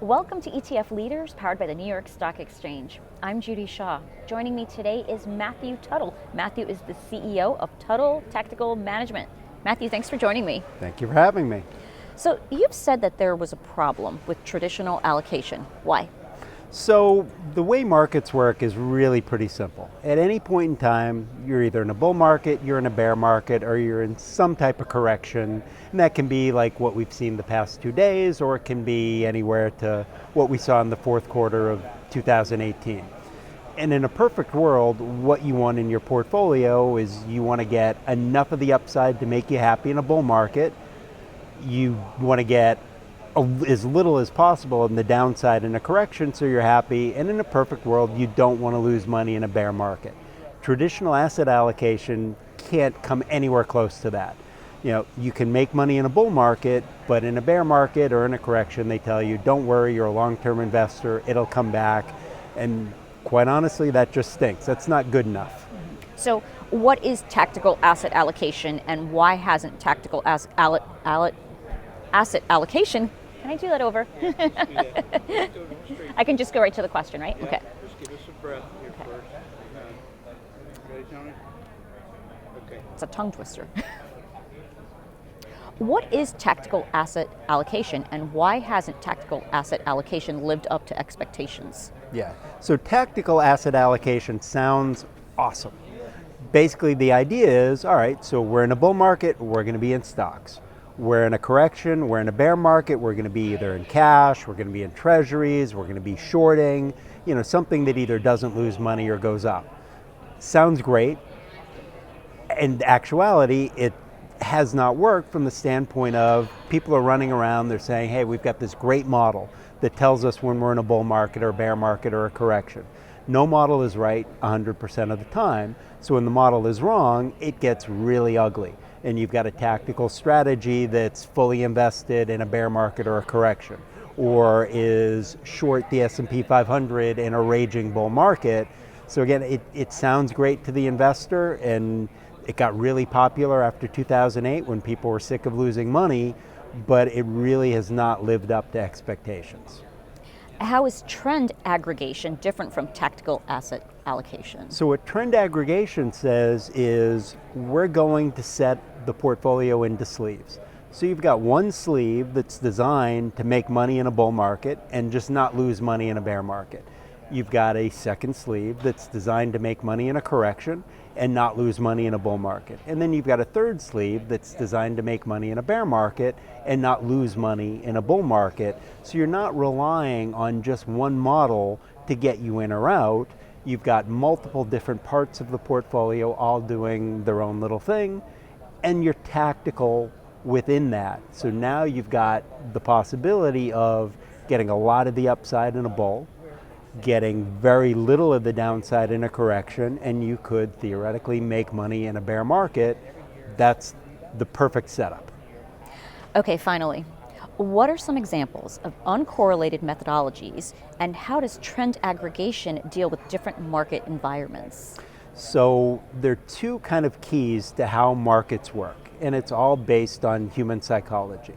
Welcome to ETF Leaders, powered by the New York Stock Exchange. I'm Judy Shaw. Joining me today is Matthew Tuttle. Matthew is the CEO of Tuttle Tactical Management. Matthew, thanks for joining me. Thank you for having me. So you've said that there was a problem with traditional allocation. Why? So the way markets work is really pretty simple. At any point in time, you're either in a bull market, you're in a bear market, or you're in some type of correction. And that can be like what we've seen the past 2 days, or it can be anywhere to what we saw in the fourth quarter of 2018. And in a perfect world, what you want in your portfolio is you want to get enough of the upside to make you happy in a bull market. You want to get as little as possible in the downside in a correction so you're happy, and in a perfect world you don't want to lose money in a bear market. Traditional asset allocation can't come anywhere close to that. You know, you can make money in a bull market, but in a bear market or in a correction they tell you, don't worry, you're a long-term investor, it'll come back, and quite honestly that just stinks. That's not good enough. So what is tactical asset allocation, and why hasn't tactical asset allocation, can I do that over? I can just go right to the question, right? Yeah, okay. just give us a breath here first. Ready, Tony? Okay. It's a tongue twister. What is tactical asset allocation, and why hasn't tactical asset allocation lived up to expectations? Yeah, so tactical asset allocation sounds awesome. Basically the idea is, all right, so we're in a bull market, we're going to be in stocks. We're in a correction, we're in a bear market, we're going to be either in cash, we're going to be in treasuries, we're going to be shorting, something that either doesn't lose money or goes up. Sounds great. In actuality, it has not worked from the standpoint of people are running around, they're saying, hey, we've got this great model that tells us when we're in a bull market or a bear market or a correction. No model is right 100% of the time, so when the model is wrong, it gets really ugly. And you've got a tactical strategy that's fully invested in a bear market or a correction, or is short the S&P 500 in a raging bull market. So again, it sounds great to the investor, and it got really popular after 2008 when people were sick of losing money, but it really has not lived up to expectations. How is trend aggregation different from tactical asset allocation? So what trend aggregation says is we're going to set the portfolio into sleeves. So you've got one sleeve that's designed to make money in a bull market and just not lose money in a bear market. You've got a second sleeve that's designed to make money in a correction and not lose money in a bull market. And then you've got a third sleeve that's designed to make money in a bear market and not lose money in a bull market. So you're not relying on just one model to get you in or out. You've got multiple different parts of the portfolio all doing their own little thing, and you're tactical within that. So now you've got the possibility of getting a lot of the upside in a bull, getting very little of the downside in a correction, and you could theoretically make money in a bear market. That's the perfect setup. Okay, finally, what are some examples of uncorrelated methodologies, and how does trend aggregation deal with different market environments? So there are two kind of keys to how markets work, and it's all based on human psychology.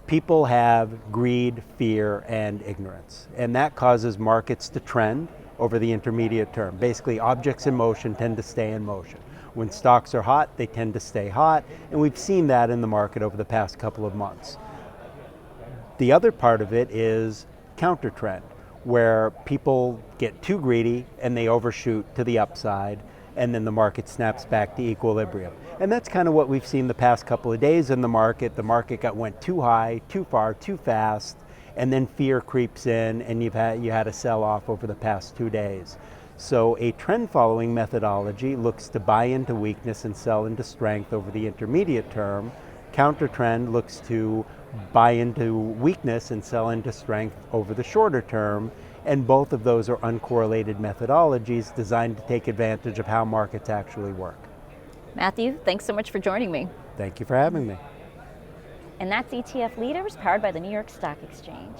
People have greed, fear, and ignorance, and that causes markets to trend over the intermediate term. Basically, objects in motion tend to stay in motion. When stocks are hot, they tend to stay hot, and we've seen that in the market over the past couple of months. The other part of it is counter trend, where people get too greedy and they overshoot to the upside, and then the market snaps back to equilibrium. And that's kind of what we've seen the past couple of days in the market. The market went too high, too far, too fast, and then fear creeps in, and you had a sell-off over the past 2 days. So a trend following methodology looks to buy into weakness and sell into strength over the intermediate term. Counter trend looks to buy into weakness and sell into strength over the shorter term. And both of those are uncorrelated methodologies designed to take advantage of how markets actually work. Matthew, thanks so much for joining me. Thank you for having me. And that's ETF Leaders, powered by the New York Stock Exchange.